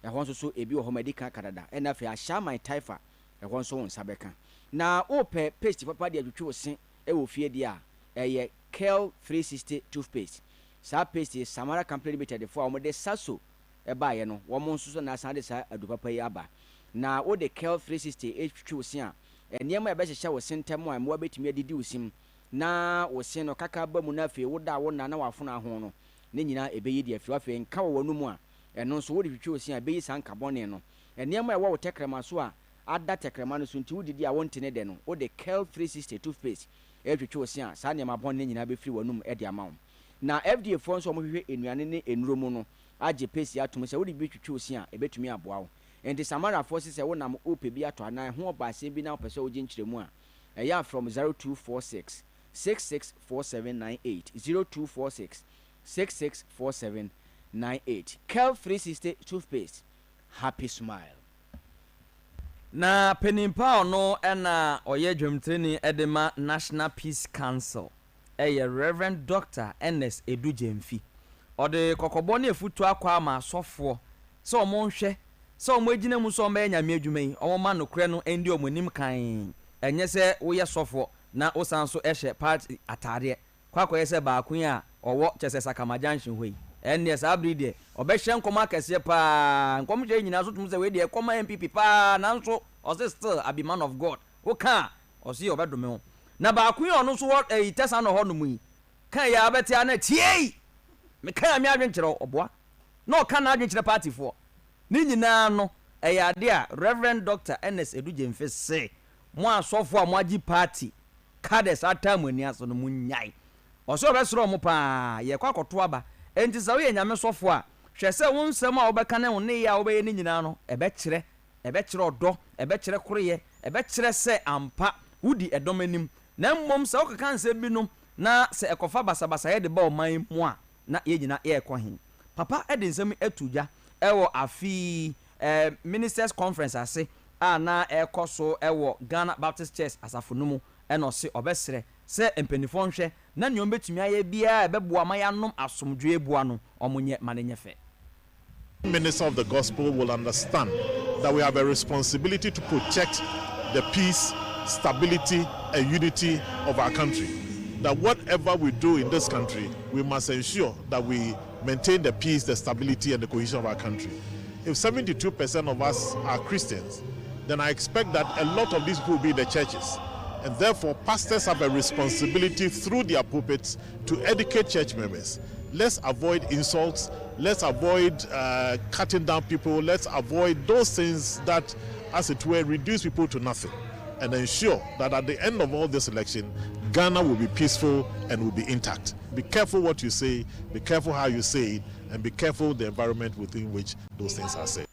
ehon so ebi ho medical kadada ena fe Ashaman Taifa ehon so won sabeka na ope paste papa de adwetwe osen ewo fie de a eye Kel 360 toothpaste sa paste Samara Company Limited for omode saso eba ye no wo mon so na san de sa adu papa yi aba na o de Kel 360 etwetwe osen a eniyama ebe hye wo sentem a mo betumi adidi osim na wo sen no kaka ba mu na fe wo da wo na na wafona ho no ne nyina ebe yi de afi afi nka wo wonu mu a eno so wo de twetwe osin a be yi san kabone no eniyama ewo wo tekrema so a ada tekrema no so nti wo didi a wo ntene de no o de Kel 360 toothpaste etwetwe osin a sa nyama bone nyina be firi wonum e de amawo na FDA fo so mo hwehwe enuane ne enuro mu no age pesi atum se wo de bi twetwe osin a ebetumi aboa wo enti Samara forces se wonam ope bi ato anan ho obaase bi na opese ogi nkyeremu a eya from 0246 664798 0246 664798 Kel 360 toothpaste happy smile. Na penimpa ono ena oye dwemtreni edema National Peace Council Reverend Dr. Ernest Edujemfi ode kokobo na efutu akwa ama asofo se omonhwe se omagina mu so omba nyame adwuma yi omoma no kre no endi omonim kan enye se wo ye sofo na osanso ehye party atare kwakwa se ba akun a owo chese sakamajanhwe hoi enne sabri de obehye nkoma kese pa nkom je nyina so tum se we de ekoma MPP pa nanso ose still abi man of God wo ka ose obedome ho na ba akun ono so itesa no ho no mu yi kan ya abete ana tie me kan mi adwenkyere oboa no kan na adwenkyere party fo ni nyina no ade a Reverend Dr. Ernest Edujemfi se mo asofo a mo agi party kades atamani aso no munyai oso obesoro mo pa ye kwakoto aba enti sa we nyame sofo a hwe se won nsem a obeka na won ne ya obeye ni nyina no ebe kire odo ebe kire koreye ebe kire se ampa wudi edomanim na mmom se okaka nsem bi no na se ekofa basabasa ye de ba oman mu a na ye nyina ye ekohin papa e de nsem etuja e wo afi ministers conference ase na ekoso e wo Ghana Baptist Church asafonumu e no se obesere se empenifo nhwe na ne ombetumi aye bia ebeboa mayanom asomdwe ebua no omunye manenye fe. Minister of the gospel will understand that we have a responsibility to protect the peace, stability, and unity of our country. That whatever we do in this country, we must ensure that we maintain the peace, the stability, and the cohesion of our country. If 72% of us are Christians, then I expect that a lot of these people will be in the churches. And therefore, pastors have a responsibility through their pulpits to educate church members. Let's avoid insults. Let's avoid cutting down people. Let's avoid those things that, as it were, reduce people to nothing. And ensure that at the end of all this election, Ghana will be peaceful and will be intact. Be careful what you say, be careful how you say it, and be careful the environment within which those things are said.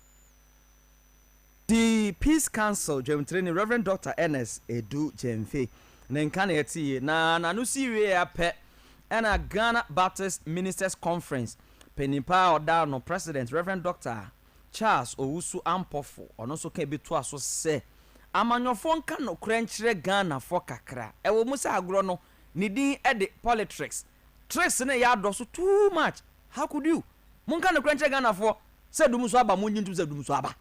The Peace Council, Jemtreni, Reverend Dr. Ernest Edu Jemfe, Nenkane eti na nanusi we ape, and a Ghana Baptist Ministers Conference, Penipa Odano President, Reverend Dr. Charles Owusu Ampofo, onoso kebi to aso se, amanyofo nka no krenchire Ghana fo kakra, ewo musa agro no, ni din ede politics, tricks ne ya do so too much, how could you? Munka no krenchire Ghana fo, se dumuso aba munyintu se dumuso aba.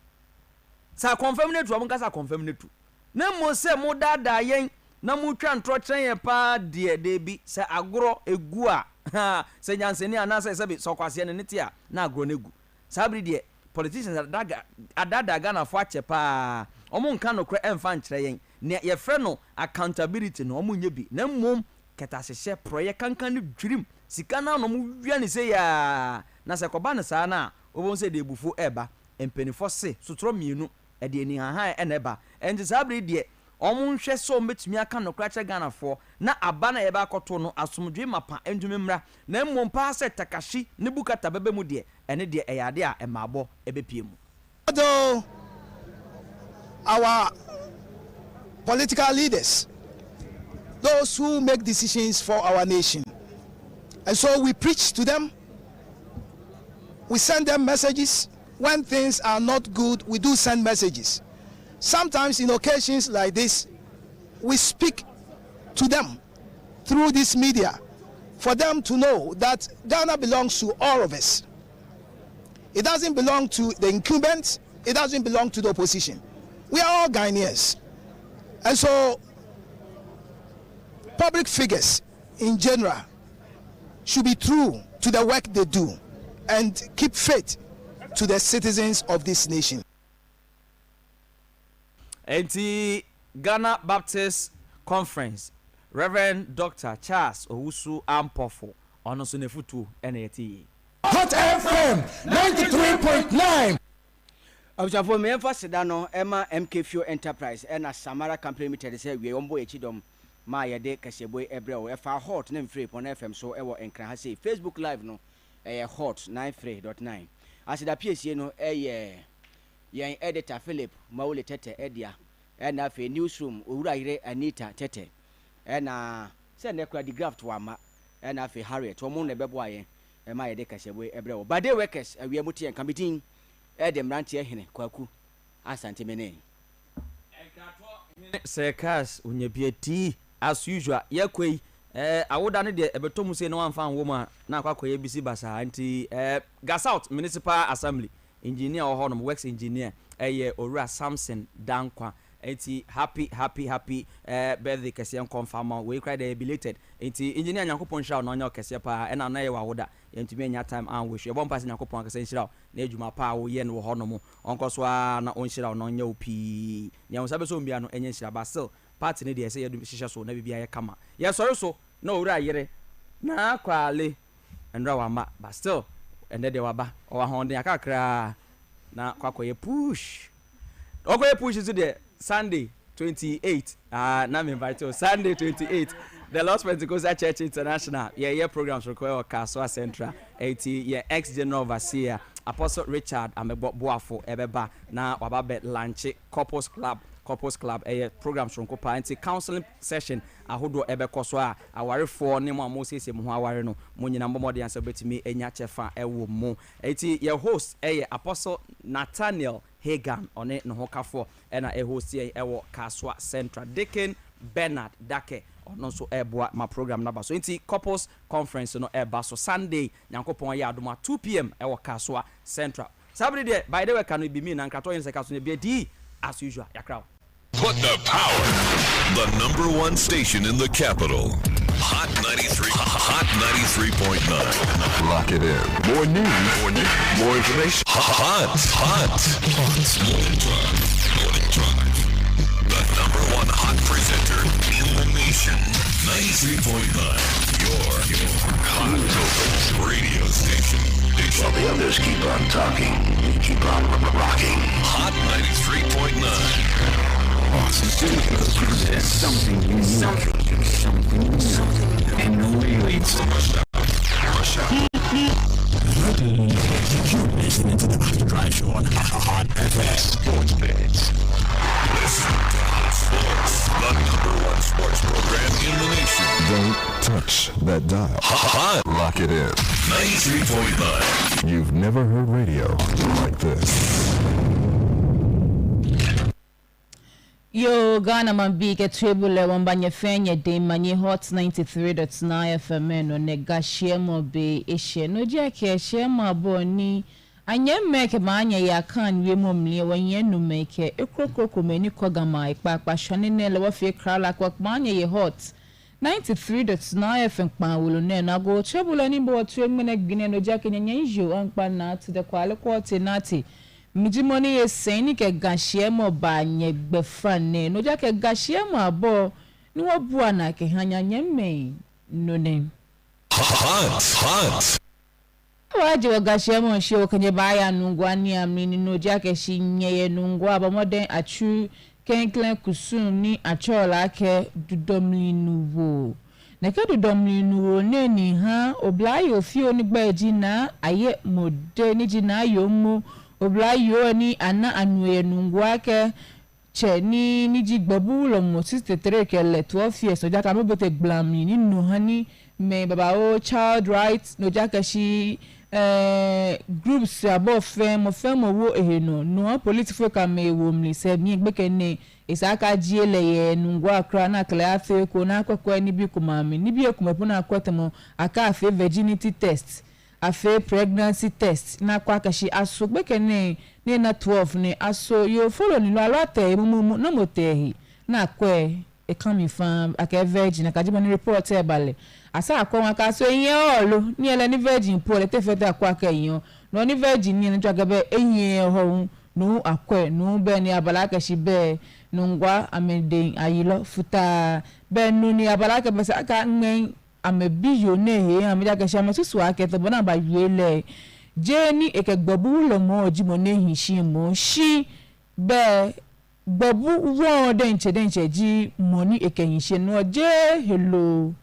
Sa confirm ne to amunka sa confirm ne to na mo se mo dada yen na mo twa ntro chen ye pa de bi se agoro egu a se nyanseni ana se be sokwase ne netia na agoro ne gu sabri de politicians adada Ghana fo ache pa omo nka no kra emfa nkyere yen ne ye frɛ no accountability no omo nye bi na mmom ketasehye project kankan ne dwirim sika na no mo wia ne se ya na se koba ne sa na obon se de bufo eba empenifo se sotro mienu ede ani hahan eneba enti sabri de omun hwe so metumi aka no kra che Ghana fo na aba na yeba akoto no asomdwe mapa endwumi mra na mmom pa se takashi ne bukata bebe mu de ene de eyade a emabo ebepie mu. Although our political leaders, those who make decisions for our nation, and so we preach to them, we send them messages. When things are not good, we do send messages. Sometimes in occasions like this, we speak to them through this media for them to know that Ghana belongs to all of us. It doesn't belong to the incumbents, it doesn't belong to the opposition. We are all Ghanaians. And so public figures in general should be true to the work they do and keep faith to the citizens of this nation. Enti Ghana Baptist Conference, Reverend Dr. Charles Owusu Ampofo, ono so nefutu eneti. Hot FM 93.9. Observe me emphasize no Emma MK Fuel Enterprise and Samara Company Limited say we ombo echidom ma yede kaseboy ebre o efa hot na mfree pon FM so ewo enkran ha say Facebook live no hot 93.9. As the PSA no yen editor Philip Maule Tete Edia and afi newsroom Owura Ire Anita Tete and send the graft to ama and afi Harriet omo na bebo ayen e ma yede kaseboy ebre o bade workers we amuti en committee dem rantie hene kwaku asante mene Sekas unyebieti as usual yekwei awoda ne de ebetomu se no amfa nwo ma na akwakoye bisi basa anti gas out municipal assembly engineer ohonom works engineer Owura Samson Dankwa anti happy birthday kese confirm we cry the belated anti engineer Nyankopon sha no nya kese pa na na ye wawoda anti me nya time and wish e bon pass Nyankopon kese nshira na adwuma pa wo ye no honom onkoso na onshira no nya opi nya usabe so mbia no enye nshira ba still party ne de say yedum hihye so na bibia ye kama ye sorry so na Owura Yere na kwale ndra wama but still ende de waba o wa honden akakra na kwakoye push okoye push is the Sunday 28 na me invite you Sunday 28 the Lost Pentecostal Church International yeah programs require Kaswa Central 80 ex general overseer Apostle Richard Ameboafo ebeba na wababet lunch couples club Couples Club program shronko pa anti counseling session ahodo ebekọ so a awarefo ne mo amosese mo aware no mo nyina mbomode ansa betimi enya chefa ewo mo eti ye host Apostle Nathaniel Hagan one no hokafo na host ewo Kaswa Central Deacon Bernard Dake ono so eboa ma program na ba so enti couples conference no eba so Sunday nyankopon ya adoma 2 p.m. ewo Kaswa Central sabri de by the way can be me na nkato yin se kaso ne be di as usual yakra. Put the power. The #1 station in the capital. Hot 93. Hot 93.9. Lock it in. More news. More information. Hot. Morning Drive. The #1 hot presenter in the nation. 93.9. Your hot radio station. While the others keep on talking, we keep on rocking. Hot 93.9. Austin Studios presents something unique. And really rush out. You're listening to the Hot Drive Show on Hot FM Sports Beds. Listen to Hot Sports, the #1 sports program in the nation. Don't touch that dial. Hot. Lock it in. 93.9. You've never heard radio like this. Yo, Ghana man big a tribule wambanye fenye de manye hot 93.9 FM no nega shemo be ishe no jake shemo boni anye meke manye ya kan we momli wanye no meke ekrokro meni kogama ikpakpa shane ne le wafi krala kwa manye ye hot 93.9 FM pa wulu ne na go tribule ni bo twemene gine no jake nyanya ijo anpa na to the kwale kwate nati Mijimoni ye seni ke gashiemo ba nye gbefane no ja ke gashiemo abo ni wo bua na ke hanya nyemme no ne hot waje wa gashiemo shi o kenye ba ya nungwa ni amini no ja ke shi nyeye nungwa ba moden achu kenklen kusum ni achola ke dudomli nuwo na ke dudomli nuwo ne ni ha oblayo fio ni gbaji na aye mode ni jina yomo Oblayo ni ana anuye nungwake cheni ni jigbabu lo mo 63 ke le 12 years so jaka mo bote blami ni nuhani me baba o child rights no jaka shi groups above fem wo eheno no political ka me wo mli se mi gbeke ne isaka jiele ye nungwa kra na kle afi ko na akwa ni bi kumami ni bi ekumepu na akwatemo aka afi virginity test afe pregnancy test na kwa kashi aso gbekene ne na 12 ne aso yo follow ni lo alate mumu na motehi na kwe e kan mi fam aka virgin aka jibo ni report e bale asa akwa aka so yen olu ni ele ni virgin po le te fete akwa ka yen no ni virgin ni nja gabe eyin ho no akwa no be ni abala kashi be nungwa amede ayilo futa be no ni abala ka be aka ngen ame biyo ne he ame ja ke shama susu akete bona ba yele je ni ekegbobu lo mo jimo ne hishi mo shi be gbobu wo denche ji moni ekehinshi no je hello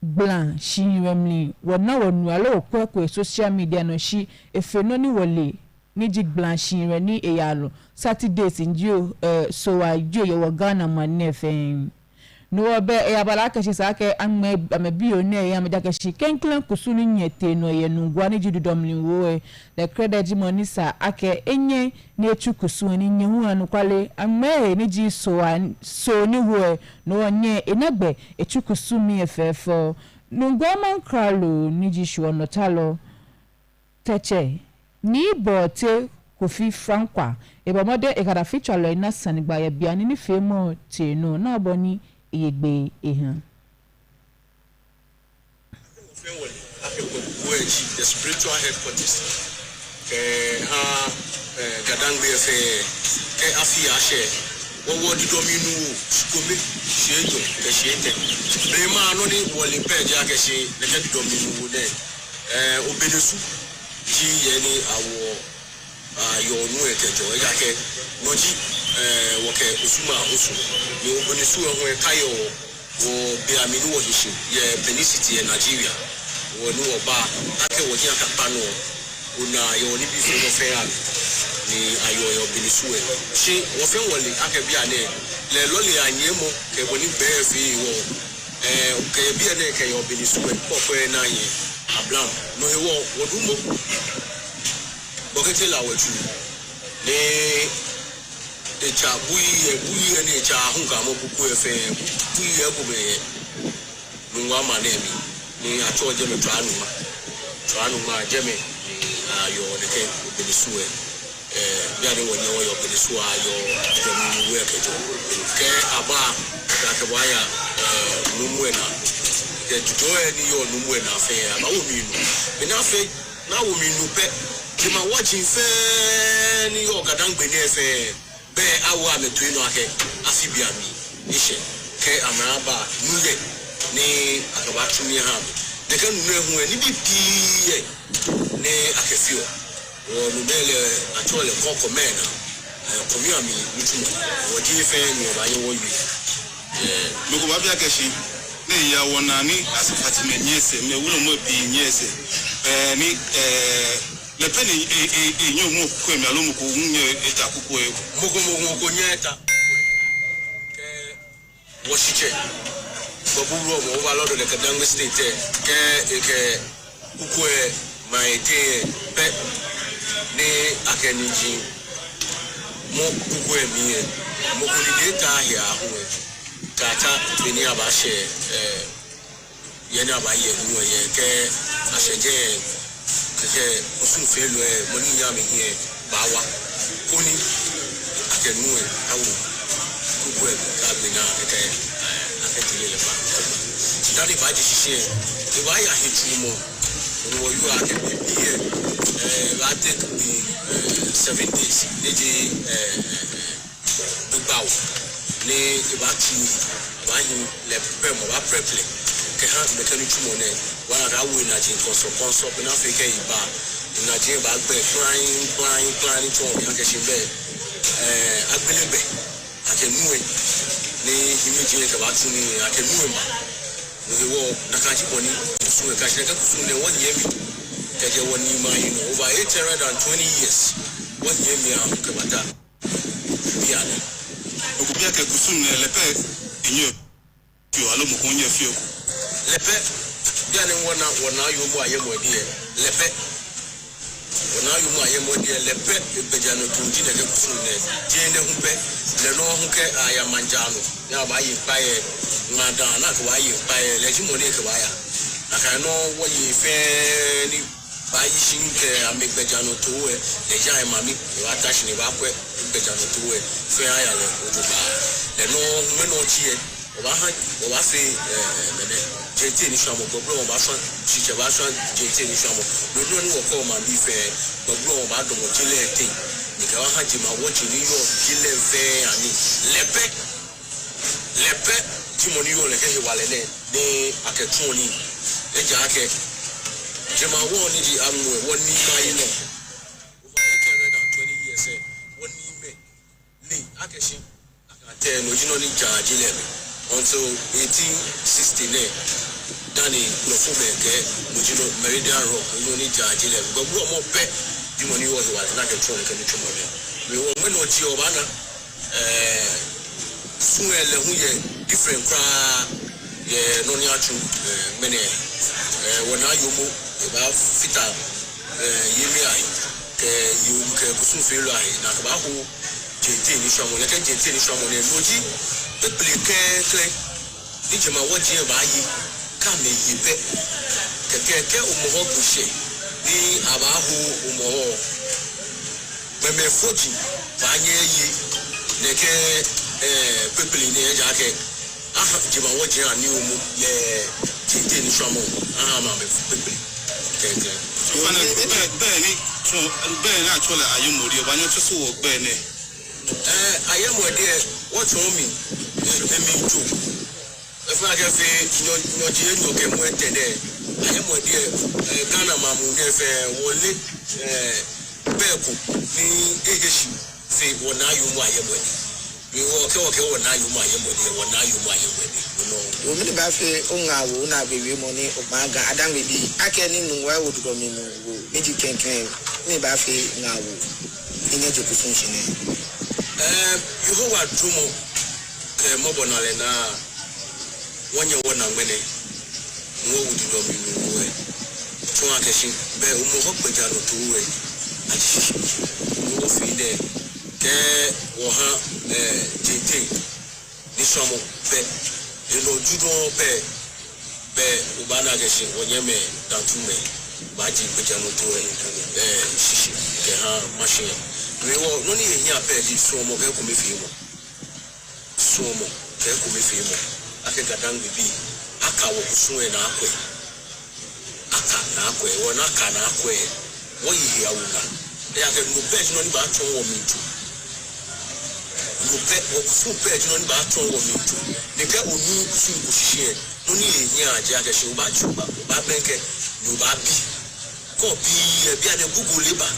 blan shi wemli wona wonu alo kwekwe social media no shi efeno ni wole ni ji blan shi re ni eyalo Saturdays njo so ajo yo Ghana man nefen no be ya balaka shi sake ame bio ne ya medaka shi kenklen kusuni nyete no ye nungwa ni jidu domlin wo the credit money sa ake enye ni echu kusuni nyehu anu kwale ame ni ji so ni wo no nye enagbe echu kusumi efefo nungwa man kralo ni ji sho no talo teche ni bote Kofi Frankwa ebamode ekada feature lo ina sanigba ye bia ni femo teno na boni Igbe ehan. The spiritual headquarters. Gadangwe fe afi ashe. Wo di dominu skome shejo e shete. Brema no ni wole peje akese le ke dominu de. Obedesu ji ye ni awo yo nu ekejo e yake noji woke usuma usu ni obonisu ehun ekayo wo be aminu wo hishi ye benicity in Nigeria wo ni wo ba ake wo hin akapa no una yo ni bi fe no fe ni ayo yo binisue she wo fe wole akabi ane le lole anyemo ke boni be fi wo ke bi ane ke yo binisue poko na yin ablam no wo wodumo bokete la watu le echa buyi ene echa hunga mo buku efe buyi ego be nwa ma na emi ni acho je me twanu ma je me ayo ne ke binisue biade wonye wo yo binisue ayo je mi we ke aba ka ke waya numwe na ke tutoe ni yo numwe na fe ama wo mi nu me na fe na wo mi nu pe ti ma watching fe ni yo gadangbe ni fe be awo ametu ino ake asibia mi ishe ke amaba nuye ni akabatu ni ha de kan nu ehu ani bibie ne akefio wo nu bele atole koko mena komi ami mutumo wo ji fe ni o ba ye wo yi lugo ba bia keshi ne ya wona ni asifati me nyese me wuno mo bi nyese ni le peni nyo mo ko mi alo mo ko nyo eta kuko e mo ko nyeta ke wo shiche baburo mo overload de Kadangme state ke kuko e maite pe ni akeniji mo kuko e mi mo ko ni data here ho kata beni abashe ye na ba ye nu ye ke asheje ke osun felu e mo ni nya me here bawa koni akenu e awu kuko e ka bena ke aketile le ba dani ba ji shishe e ba ya hitu mo wo yu ake biye ba take me 7 days neji bawo ni ba ti ba yin le pe mo ba preple ke ha me kanu tumo ne wa ra wo na jin konso pe na fe ke iba na jin ba gbe plan to ya ke shin be agbelebe akenu e ni imiji ke ba tun ni akenu e ma wo na ka ji boni so ka shi ka kusu ne woni yemi ke je woni ma over 820 years woni yemi a ke bata ya ne ko bia ke kusu ne lepe enyo fio alo mo ko nye fio lepe bia ne wona yo mo ayemo die lepe wona yo mo ayemo die lepe beja no tunji ne ke kusu ne je ne hu pe le no hu ke aya manjano ya ba yi pa ye ngada na ko wa yi pa ye le ji mo ne ke ba ya na ka no wo yi fe ni ba yi shin ke amegbeja no to we le ja e mami wa tashi ni ba kwe beja no to we fe aya le ojo ba le no me no chi e o ba fe mene jete ni shamo gbogbo o ba so chiche ba so jete ni shamo lo no ni wo ko ma bi fe gbogbo o ba do mo jile te ni ka wa ha ji ma wo ji ni yo jile fe ani lepe ti mo ni yo le ke he wale ne ni aketun ni e ja ke je ma wo ni di amwe wo ni ma yi no over 820 years wo ni me ni akeshi akate no jino ni ja jile me until 1869 dani profume ke mujino Meridian Rock no ni jaji le gbogbo mo pe di mo ni wo wa na ke tron ke ni tumo me wo me no ji obana sunele hu ye different kra ye no ni atu mene wona yomo e ba fita yemi ai ke yu ke kusun fe lo ai na ka ba ho jete ni shamo le ke jete ni shamo ne loji epleke ni jema woji e ba yi ka me yi pe keke umoho bushe ni abahu umoho meme foji banye yi neke pepeli ni eja ke aha jema woji ani umu le jete ni shamo aha ma me pepeli keke fana be na chola ayumori obanyo tuso wo gbe ne ayemode what to me emi ju efu ake fe nyoji enyo ke mu entede ayemode Ghana mamu ne fe wole beku ni egeshi fe wona yumu ayemode we wo ke wona yumu ayemode wona yumu ayemode no wo mi ba fe ongawo na bewe mo ni omaga adangbe bi ake ni nu wa odudo mi nu wo meji kenken ni ba fe ngawo enye je kusunshi ne Yehowa drumo mobonale na wonye wona ngene wo wudi do mi nuwe tun akeshi be umo ho peja no tuwe achi wo fi de ke wo ha tete ni somo be elo judo be ubana akeshi wonye me dantume baji peja no tuwe shishi ke ha machine we wo no ni ehia peji somo ke ko me fi mo somo ke ko me fi mo ake gadan bibi aka wo kusunwe na akwe aka na akwe wo na aka na akwe wo yi ya wuna ya ke no page no ni ba ton wo mintu no pe wo kusun page no ni ba ton wo mintu ne ke onu kusun ko hihie no ni ehia aje ake se ba chuba ba benke no ba bi ko bi e bi ane Google liba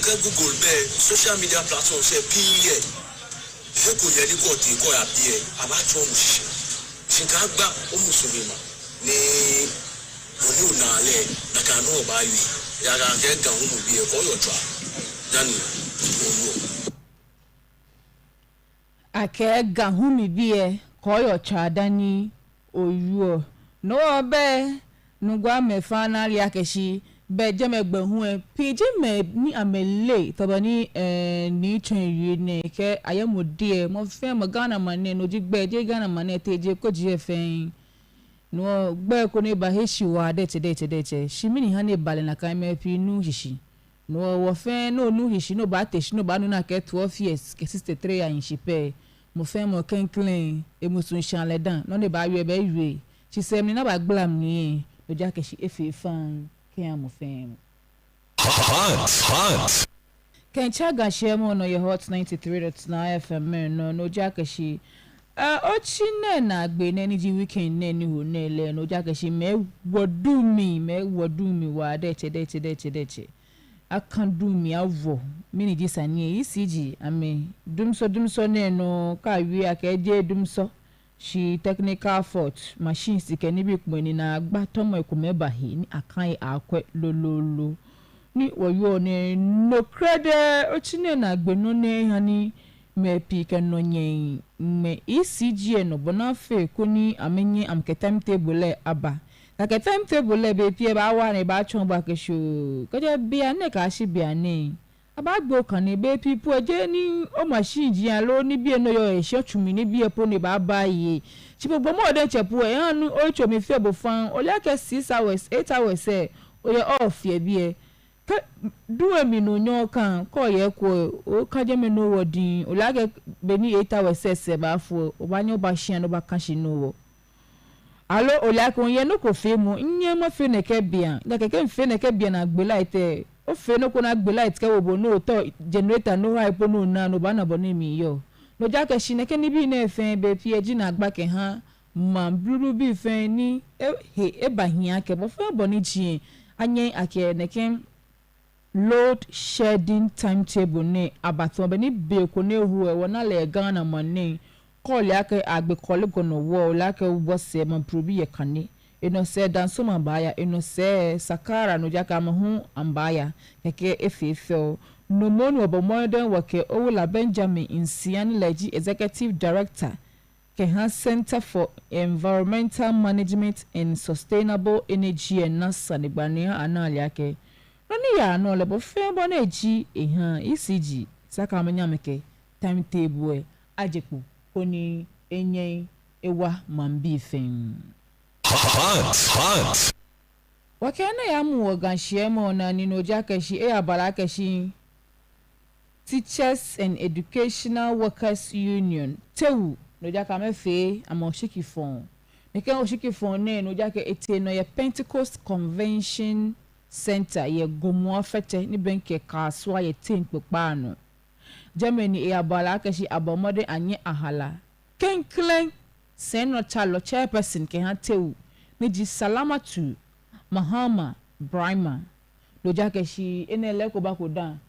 ke Google be social media platform se pi eko yeli ko ti ko ya bi aba ton wo hihie Chicago omusubima ni oni unale na kanu ba yi ya ga ga hu bi e ko yo twa dani onu ake ga hu mi bi e ko yo twa dani oyu no be nugwa me finally akeshi be je me gba hu e pije me ni amele tobani ni twen ne ke ayemode mo fe mo Ghana mane no ji gbe je Ghana mane teje ko ji efen no gbe ko ne ba heshi wa dete shimini ha ne bale na kan me pi nu hishi no wo fe no nu hishi no ba te shi no ba nu na ke 12 years ke 63 ya shipe mo fe mo kenklen e mo sun shan le dan no ne ba we be we she say me na ba glam ni do ja ke shi efe fan Hot. Kenchaga shemo no your hot 93.9 FM no jakashi ochine na gbe neni ji weekend neni ho nele no jakashi me wodumi wa dete I can't do me avo mini disanie ECG ame dumso ne no ka wi akeje dumso she technical fault machines can be when in a batom ekumeba hi ni akan akwe lololo ni woyo ne no credit ochine na gbenu ne hani me pika no nyen me ECG no bonafe koni amenye amke timetable aba like timetable be pie ba wa ne ba chon ba kesho kaje bia ne ka shi bia ne abagbo kan ni be pipu eje ni o machine jian lo ni bi eno yo ehse tumi ni bi epo ni ba baye ti gbogbo mo de chepu e anu o cho mi fe bo fan o like 6 hours 8 hours o ye off ye bi e do mi no nyo kan ko ye ko o kaje me no wodin o like be ni 8 hours se ba fo o ba nyo ba shian no ba kan shi no wo alo o like on ye no ko fe mu nye mo fe ne ke bia like ke fe ne ke bia na gbe laite o fe no ko na gbe light ke wo bo no to generator no ha ipo no na no ba na bo ni mi yo no ja ke shine ke ni bi na efen be pie ji na agba ke ha ma blulu bi fen ni e ba hia ke bo fe bo ni ji anye ake ne ke load shedding timetable ne abato be ni be ko ne hu e wona le Ghana money call ya ke agbe call go no wo la ke wo se man probi ye kane eno se danso mambaya eno se sakara no jaka mahu ambaya keke efefo no monu obo modern wake Owula Benjamin Insiani Leji Executive Director ke ha Center for Environmental Management and Sustainable Energy and NASA ni gbania anali ake nani ya no lebo fe bo na eji ehan ECG saka amanya meke timetable ajeku koni enyen ewa mambi fen Hot. Wakana ya muwaganshemo na ninojakeshi abalakashi Teachers and Educational Workers Union tewu nojaka mefe amoshiki fon neke oshiki fon ne nojake ete no ye Pentecost Convention Center ye gomo afete ni benke kaswa ye tinkpepa no Germany abalakashi abomode anye ahala kenklen Seno Chalo chairperson ke ha tewu meji Salamatu Mahama Brahma lojake shi enele ko bako dan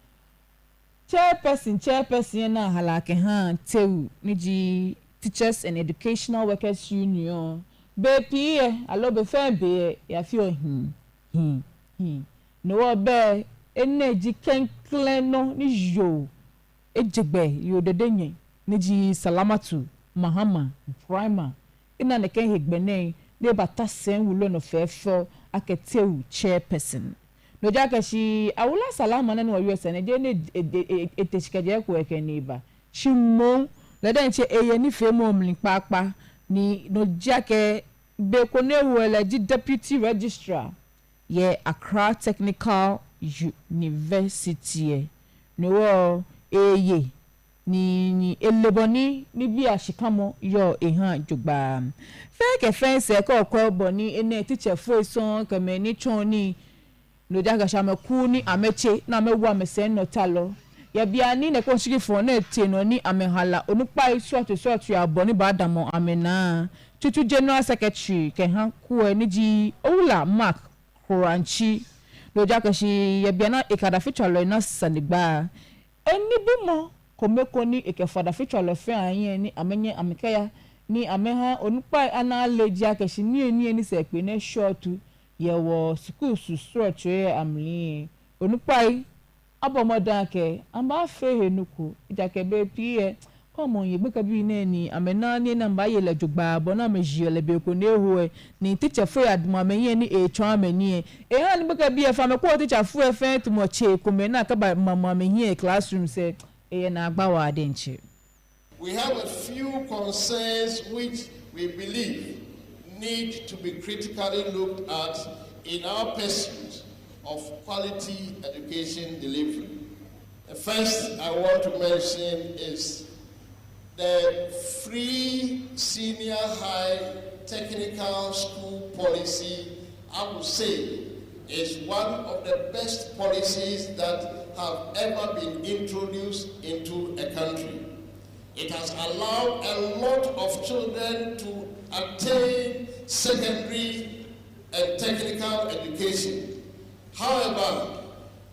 chairperson na halake ha tewu meji Teachers and Educational Workers Union be pie alo be fe be ya fi o no be eneji Kleno ni yo ejegbe yo dedenye ni ji Salamatu Mahama Prima ina ne ken hegbene ne bata sen wulo no fefo aketewu chairperson no jaka shi awula salama na no US ne de ne etechikaje ko ekeniba shimo le den che eye ni fe mo mlin papa ni no jake be ko ne wele di deputy registrar ye Accra Technical University no eye ni eleboni ni bi ashikamo yo ehan jogba fake fence ko ko boni ene teacher fo son kame ni choni no jaga shamaku ni ameche na mewa mesen no talo ya bia ni ne ko shigi fo na tie no ni amehala onupa isu ya boni badamo amena tutu general secretary ke han ku ni ji Ola Mark Koranchi no jaga shi ya bia na ikada feature na sanigba eni bimo komeko ni ekefada feature le fe ayen ni amenye amekaya ni ameha onupa ana leji akeshi ni se pe ne shortu ye wo school su structure amli onupa abomodan ke amba fe henuku ijakebe pie komo ye gbeka bi na ni amena ni na mba ye le jogba bona meji le be ko ne ho ni teacher fo aduma menye ni e twa amani e ha ni gbeka bi e fa me ko teacher fo e fe to mo che ko me na ka ba mama menye classroom se We have a few concerns which we believe need to be critically looked at in our pursuit of quality education delivery. The first I want to mention is the free senior high technical school policy. I would say is one of the best policies that have ever been introduced into a country. It has allowed a lot of children to attain secondary and technical education. However,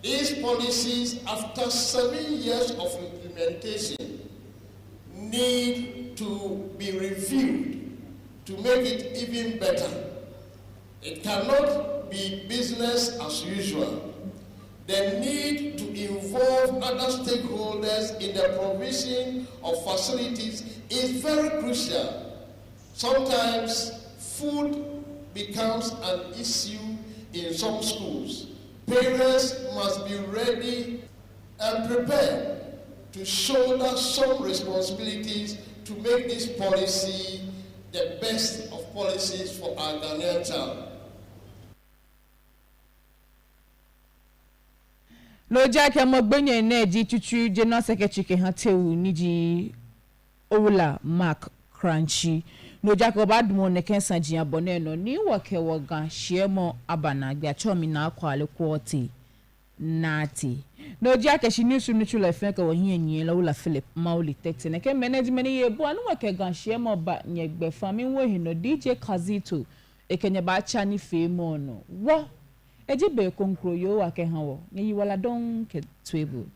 these policies, after 7 years of implementation, need to be reviewed to make it even better. It cannot be business as usual. The need to involve other stakeholders in the provision of facilities is very crucial. Sometimes food becomes an issue in some schools. Parents must be ready and prepared to shoulder some responsibilities to make this policy the best of policies for our Ghanaian child. No jake mo gbenye na ji tutu general secretary ke hatewu ni ji Ola Mark Crunchy no jake obadmo ne kensan ji abone no ni woke wogan shiemo abana gba chomi na akwale kwoti nati no jake shi news ni chula fe ka wo hienyi la Ola Philip Mauli tete ne ke management ye bo anu woke gan shiemo ba nyegbe fami wo hino DJ Kazito ekenye ba cha ni fe mo no wo ejibe konkro yo wa ke han wo yi wala don ke table